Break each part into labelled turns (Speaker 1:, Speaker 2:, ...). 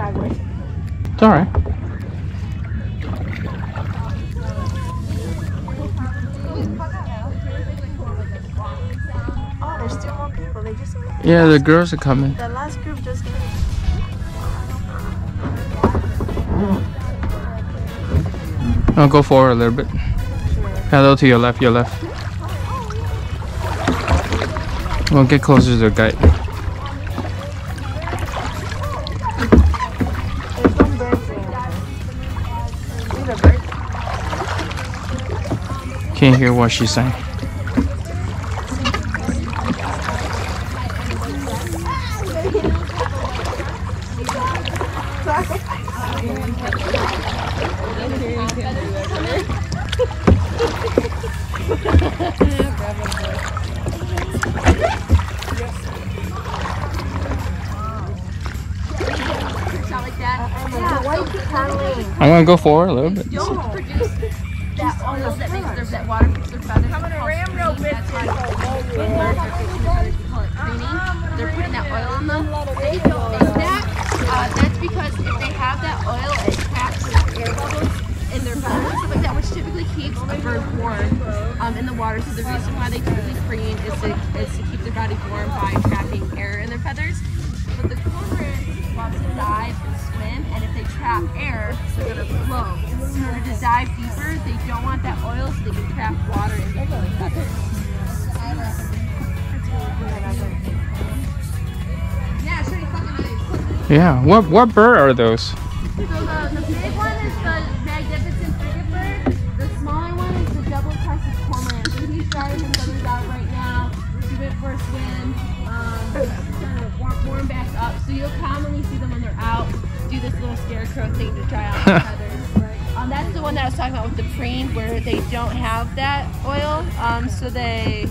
Speaker 1: It's alright.
Speaker 2: Oh, there's still more people. They just
Speaker 1: Yeah, the girls are coming.
Speaker 2: the last group just came.
Speaker 1: I'll go forward a little bit. Paddle to your left, your left. We'll get closer to the guide.
Speaker 2: There's one bird singing. See the bird?
Speaker 1: Can't hear what she's saying. I'm gonna go forward a little bit.
Speaker 3: Don't produce that oil that makes that water makes their feathers. That's why when birds are fixing their feathers, we call it preening. They're putting that oil on them. They don't make that. That's because if they have that oil, it traps air bubbles in their feathers and stuff like that, which typically keeps a bird warm in the water. So the reason why they typically preen is to keep their body warm by trapping air in their feathers. But the cormorant loves to dive and swim, and if they trap air, they're going to float. In order to dive deeper, they don't want that oil so they can trap water in their feathers. Yeah, it's pretty fucking nice.
Speaker 1: Yeah, what bird are those?
Speaker 3: So the big one is the magnificent frigate bird. The smaller one is the double-crested cormorant. So he's drying his feathers out right now. He went for a swim. Trying to warm back up. So you'll commonly see them when they're out do this little scarecrow thing to dry out their feathers. That's the one that I was talking about with the preen, where they don't have that oil. So they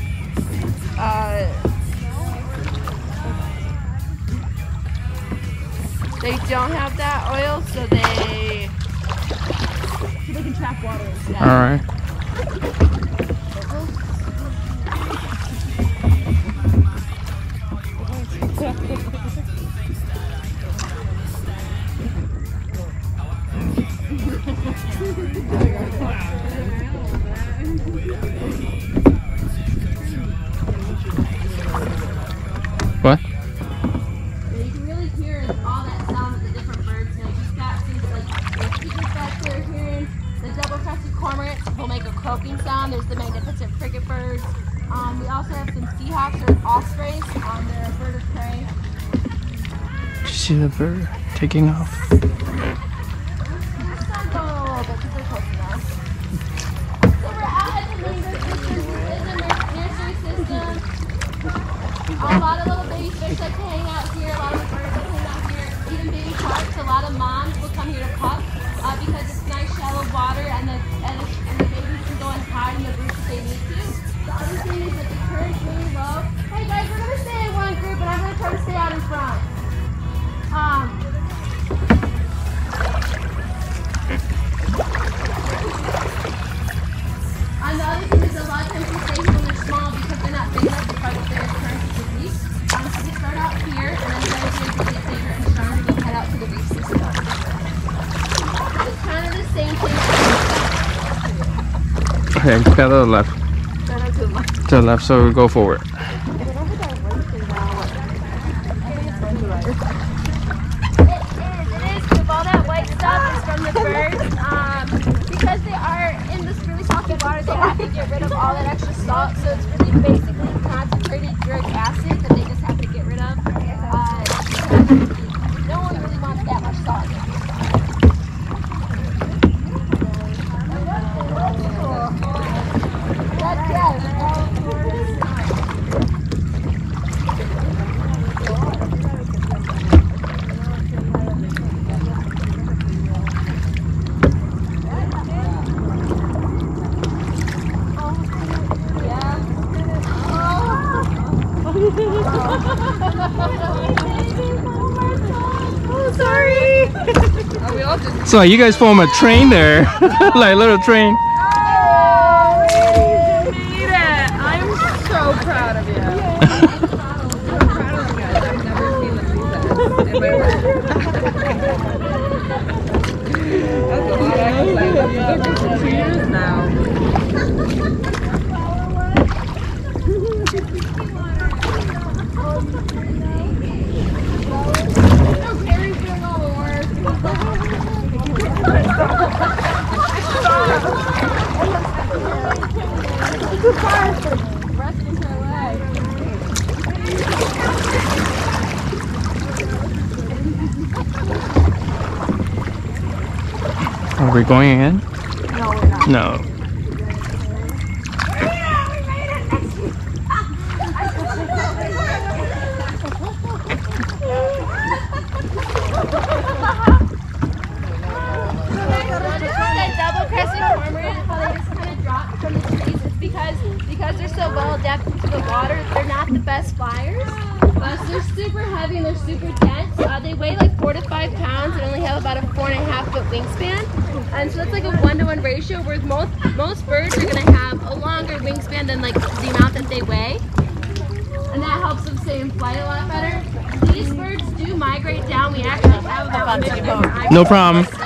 Speaker 3: don't have that oil, so they can trap water instead.
Speaker 1: All right. What?
Speaker 3: You can really hear all that sound of the different birds. Now you've got things like the eagles back there hearing the double-crested cormorant will make a croaking sound. There's the magnificent frigate birds. We also have some seahawks or ospreys. They're a bird of prey.
Speaker 1: Did you see the bird taking off?
Speaker 3: Let's go a little bit because they're close enough. So we're out at the Mangrove system. This is a nursery system. A lot of little baby fish like to hang out here. A lot of birds like to hang out here. Even baby sharks. A lot of moms will come here to pup because it's nice shallow water and the babies can go and hide in the roots if they need to. The other thing is that the current's really low. Hey guys, we're gonna stay in one group and I'm gonna try to stay out in front. And the other thing is a lot of times we stay here when they're small because they're not big enough to fight with their currents to the reef. So we start out here and then eventually as we get bigger and stronger we head out to the reef system. It's kind of the same thing.
Speaker 1: Okay, pedal to the left. To the left, so we go forward.
Speaker 3: It is, with all that white stuff is from the birds. Because they are in this really salty water, they have to get rid of all that extra salt. So it's really basically concentrated uric acid that they just have to get rid of. No one really wants that much salt.
Speaker 2: Oh, sorry.
Speaker 1: So you guys form a train there, like a little train.
Speaker 2: Oh, you made it. I'm so proud of you. I'm so proud of you guys. I've never seen them do this in my life.
Speaker 3: Gary's doing all the work.
Speaker 1: Are we going in?
Speaker 2: No, we're not.
Speaker 1: No.
Speaker 3: Because they're so well adapted to the water, they're not the best flyers. So they're super heavy and they're super dense. They weigh like 4 to 5 pounds and only have about a 4.5 foot wingspan. And so that's like a 1-to-1 ratio, where most birds are going to have a longer wingspan than like the amount that they weigh. And that helps them stay in flight a lot better. These birds do migrate down. We actually have about 50 different
Speaker 1: No problem.
Speaker 3: So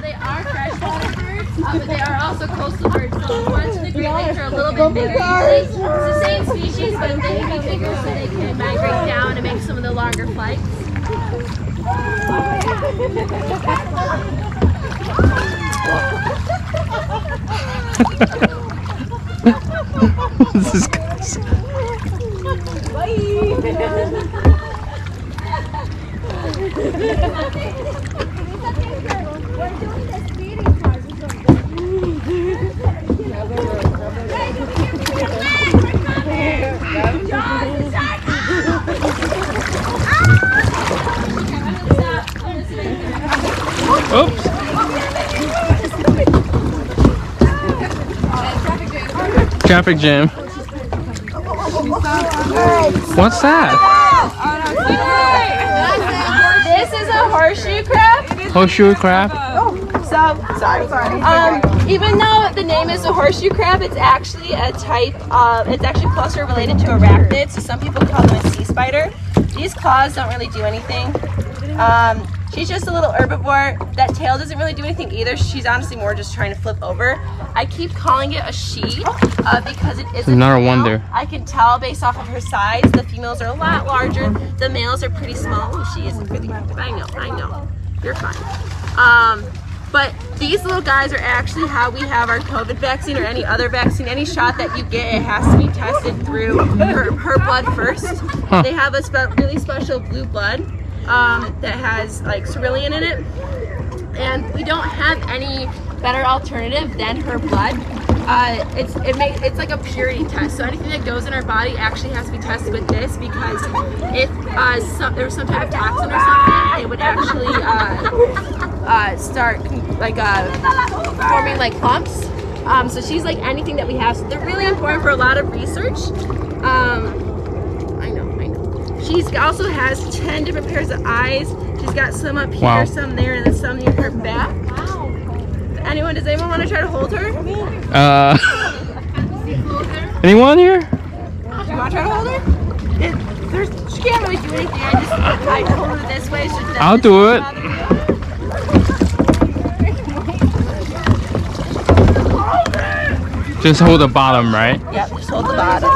Speaker 3: they are freshwater birds, but they are also coastal birds. So the ones in the Great Lakes are a little bit bigger usually. It's the same species, but they can be bigger so they can migrate down and make some of the longer flights.
Speaker 1: This is oops. Traffic jam. What's that?
Speaker 3: This is a horseshoe crab.
Speaker 1: Horseshoe crab?
Speaker 3: Even though the name is a horseshoe crab, it's actually a type of, it's actually closer related to arachnids, so some people call them a sea spider. These claws don't really do anything. She's just a little herbivore. That tail doesn't really do anything either. She's honestly more just trying to flip over. I keep calling it a she because it is a
Speaker 1: Another
Speaker 3: female.
Speaker 1: wonder.
Speaker 3: I can tell based off of her size. The females are a lot larger. The males are pretty small. And she isn't really active. I know. You're fine. But these little guys are actually how we have our COVID vaccine or any other vaccine. Any shot that you get, it has to be tested through her blood first.
Speaker 1: Huh.
Speaker 3: They have a really special blue blood that has like cerulean in it. And we don't have any better alternative than her blood. It's like a purity test. So anything that goes in our body actually has to be tested with this, because if there was some type of toxin or something, it would actually start like forming like clumps. So she's like anything that we have. So they're really important for a lot of research. I know. She also has 10 different pairs of eyes. She's got some up here,
Speaker 1: wow,
Speaker 3: some there, and then some near her back. Does anyone want to try to hold her?
Speaker 1: Anyone here?
Speaker 3: Do you want to try to hold her? She can't really do anything. I hold her this way. So
Speaker 1: I'll do it. Just hold the bottom, right?
Speaker 3: Yeah, just hold the bottom.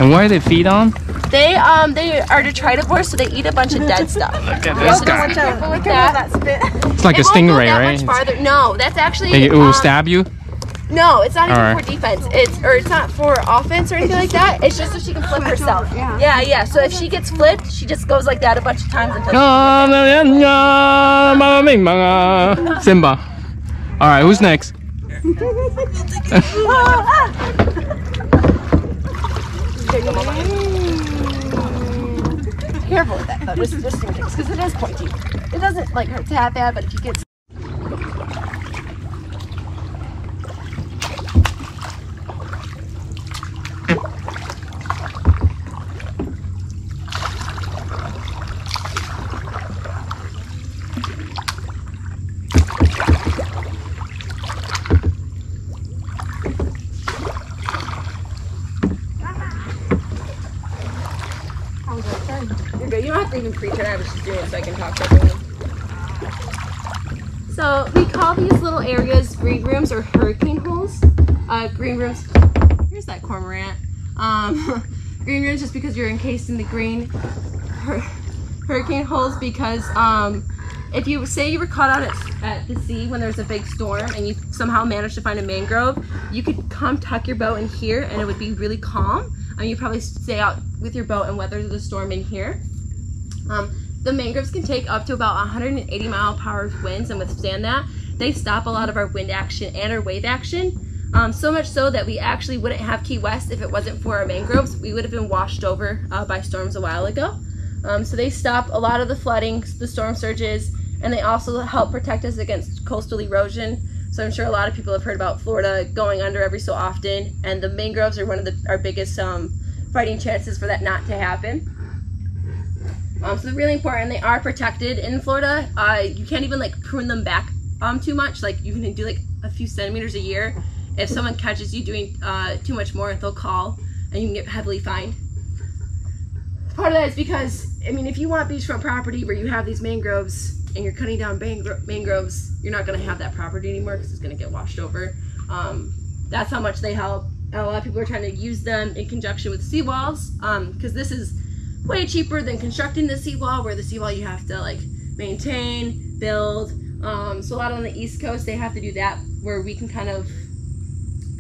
Speaker 1: And what do they feed on?
Speaker 3: They are detritivores, so they eat a bunch of dead stuff.
Speaker 1: Look at this guy.
Speaker 3: Careful with that.
Speaker 1: It's like a stingray, right?
Speaker 3: Much farther. No, that's actually.
Speaker 1: It will stab you?
Speaker 3: No, it's not even
Speaker 1: Alright.
Speaker 3: for defense. It's not for offense or anything like that. It's just so she can flip herself. Yeah. So if she gets flipped, she just goes like that a bunch of times until
Speaker 1: Simba. Alright, who's next?
Speaker 3: Careful with that though, just in case, because it is pointy. It doesn't like hurt that bad, but if you get you don't have to even pre-turn. I was just doing it so I can talk to everyone. So we call these little areas green rooms or hurricane holes. Green rooms. Here's that cormorant. green rooms just because you're encased in the green hurricane holes, because if you say you were caught out at the sea when there's a big storm and you somehow managed to find a mangrove, you could come tuck your boat in here and it would be really calm. You'd probably stay out with your boat and weather the storm in here. The mangroves can take up to about 180 mile-per-hour winds and withstand that. They stop a lot of our wind action and our wave action. So much so that we actually wouldn't have Key West if it wasn't for our mangroves. We would have been washed over by storms a while ago. So they stop a lot of the flooding, the storm surges, and they also help protect us against coastal erosion. So I'm sure a lot of people have heard about Florida going under every so often, and the mangroves are one of our biggest fighting chances for that not to happen. So they're really important. They are protected in Florida. You can't even like prune them back too much. Like you can do like a few centimeters a year. If someone catches you doing too much more, they'll call and you can get heavily fined. Part of that is because, I mean, if you want beachfront property where you have these mangroves and you're cutting down mangroves, you're not going to have that property anymore because it's going to get washed over. That's how much they help. And a lot of people are trying to use them in conjunction with seawalls, because this is way cheaper than constructing the seawall, where the seawall you have to like maintain, build. So a lot on the East Coast, they have to do that, where we can kind of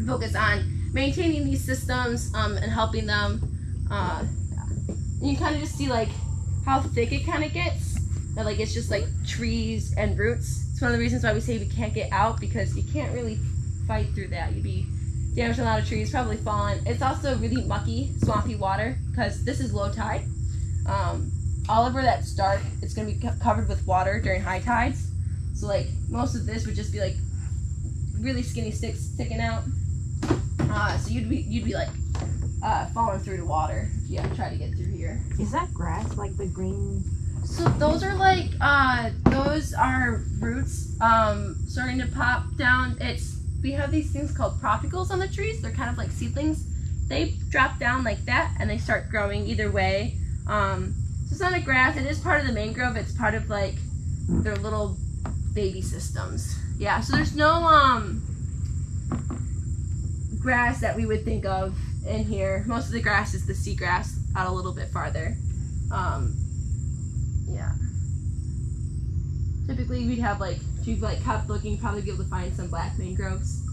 Speaker 3: focus on maintaining these systems and helping them. You kind of just see like how thick it kind of gets. And, like it's just like trees and roots. It's one of the reasons why we say we can't get out, because you can't really fight through that. You'd be damaging a lot of trees, probably falling. It's also really mucky, swampy water, because this is low tide. All over that's dark, it's going to be covered with water during high tides. So like most of this would just be like really skinny sticks sticking out. So you'd be like falling through the water if you try to get through here.
Speaker 2: Is that grass, like the green?
Speaker 3: So those are like those are roots starting to pop down. We have these things called propagals on the trees. They're kind of like seedlings. They drop down like that and they start growing either way. So it's not a grass. It is part of the mangrove. It's part of like their little baby systems. Yeah. So there's no grass that we would think of in here. Most of the grass is the seagrass out a little bit farther. Yeah. Typically we'd have like, if you've like kept looking, you'd probably be able to find some black mangroves.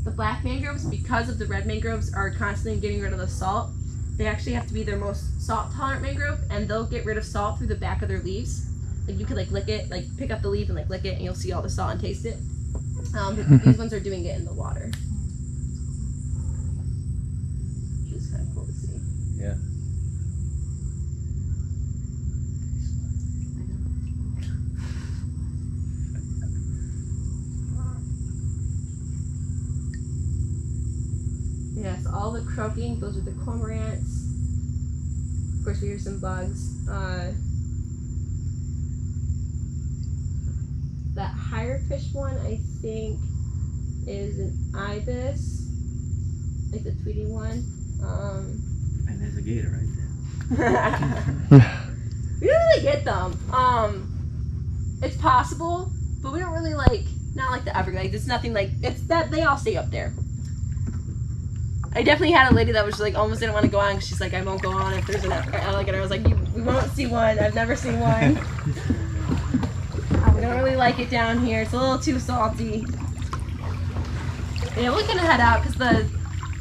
Speaker 3: The black mangroves, because of the red mangroves are constantly getting rid of the salt, they actually have to be their most salt tolerant mangrove, and they'll get rid of salt through the back of their leaves. Like you could like lick it, like pick up the leaf and like lick it and you'll see all the salt and taste it. These ones are doing it in the water. Which is kind of cool to see.
Speaker 4: Yeah.
Speaker 3: Yes, all the croaking, those are the cormorants. Of course, we hear some bugs. That higher pitched one, I think, is an ibis, like the Tweety one.
Speaker 4: And there's a gator right there.
Speaker 3: We don't really get them. It's possible, but we don't really like, not like the Everglades. It's nothing like, it's that they all stay up there. I definitely had a lady that was like almost didn't want to go on because she's like, I won't go on if there's an alligator. I was like, we won't see one. I've never seen one. We don't really like it down here. It's a little too salty. Yeah, we're gonna head out because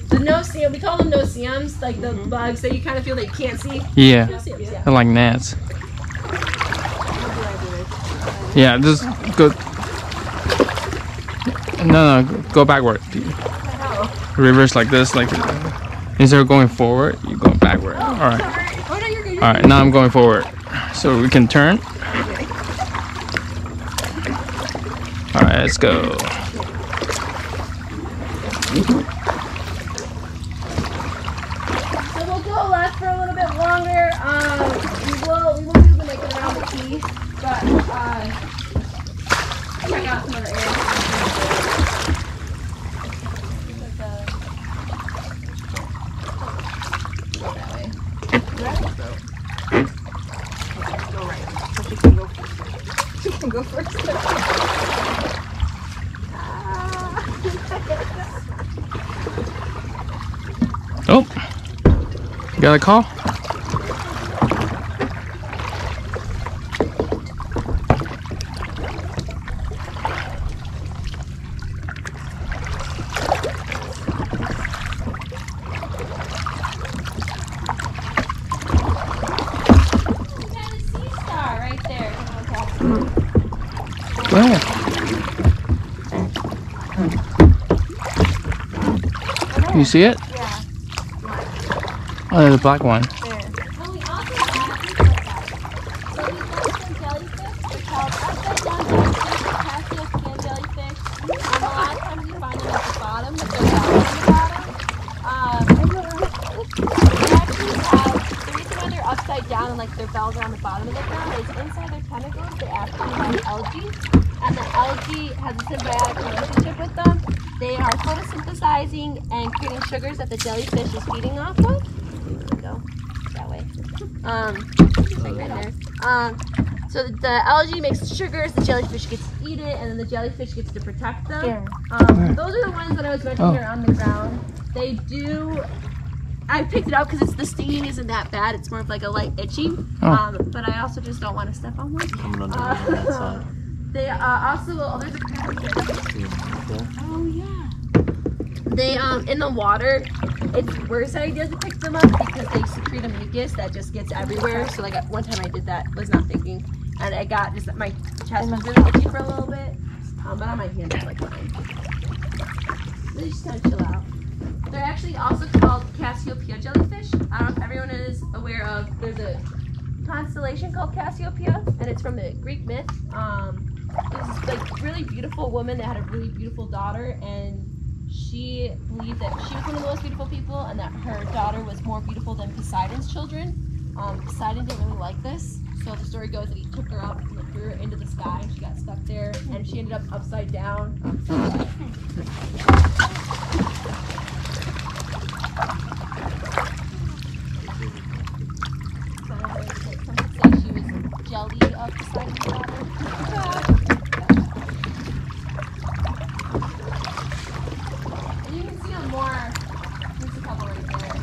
Speaker 3: the no-see-um, we call them no-see-ums, like the bugs that you kind of feel that you can't see.
Speaker 1: Yeah,
Speaker 3: No-see-ums, yeah.
Speaker 1: they're like gnats. Yeah, just go. No, go backward. Reverse like this, like instead of going forward, you go backward. All right.
Speaker 3: Oh, no, you're good.
Speaker 1: All right, now I'm going forward, so we can turn. All right, let's go.
Speaker 3: So we'll go left for a little bit longer. We won't be able to make it around the key, but check out some other areas. Go that way.
Speaker 2: Go right. So she can go first. She can go first.
Speaker 1: got a call? Where? You see it?
Speaker 3: Yeah.
Speaker 1: Oh, there's a black one.
Speaker 3: Well, we also have these like that. So these ones from jellyfish, they're called upside down jellyfish, Cassia skin jellyfish. A lot of times you find them at the bottom with their bells on the bottom. They actually have, the reason why they're upside down and like their bells are on the bottom of the ground is inside their tentacles they actually have algae. And the algae has a symbiotic relationship with them. They are photosynthesizing and creating sugars that the jellyfish is feeding off of. Go that way. Right there. So the algae makes sugars, the jellyfish gets to eat it, and then the jellyfish gets to protect them. Those are the ones that I was mentioning are on the ground. They do. I picked it up because the stinging isn't that bad. It's more of like a light itching. But I also just don't want to step on one.
Speaker 4: Coming on that side.
Speaker 3: They also, there's a oh yeah. They in the water, it's worse idea to pick them up because they secrete a mucus that just gets everywhere. So like one time I did that, was not thinking, and I got just my chest was really itchy for a little bit, but on my hand it's like fine. They just kind of chill out. They're actually also called Cassiopeia jellyfish. I don't know if everyone is aware of. There's a constellation called Cassiopeia, and it's from the Greek myth. There's this like really beautiful woman that had a really beautiful daughter, and she believed that she was one of the most beautiful people, and that her daughter was more beautiful than Poseidon's children. Poseidon didn't really like this, so the story goes that he took her up and threw her into the sky, and she got stuck there, and she ended up upside down. Some could say she was jelly of Poseidon's daughter. And you can see them more. There's a couple right there.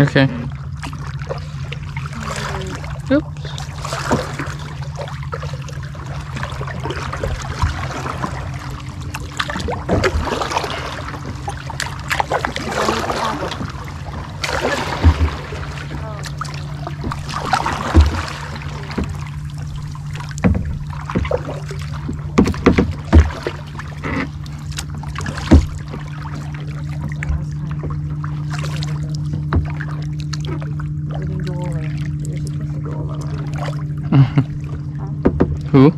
Speaker 1: Okay. Oops. Who?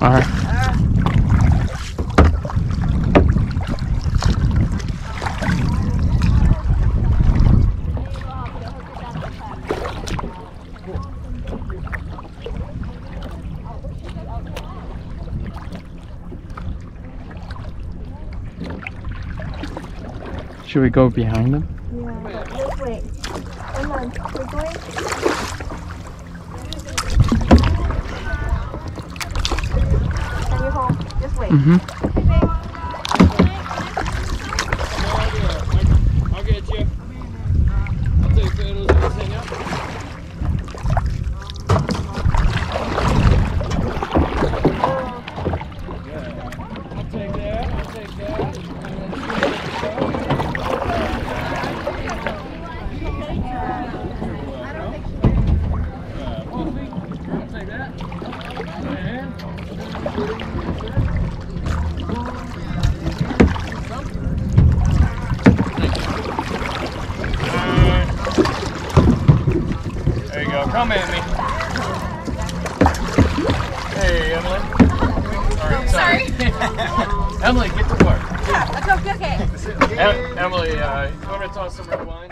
Speaker 1: All right. Should we go behind them?
Speaker 5: Yeah. Just wait. Come on. We're going. Can you hold? Just wait.
Speaker 1: I'll get you. I'll take photos of everything up. I'll take that. I'll take that. There you go. Come at me. Hey, Emily. Sorry. Emily, get to work.
Speaker 3: Yeah, let's go. Okay.
Speaker 1: Emily, you want to toss some red wine?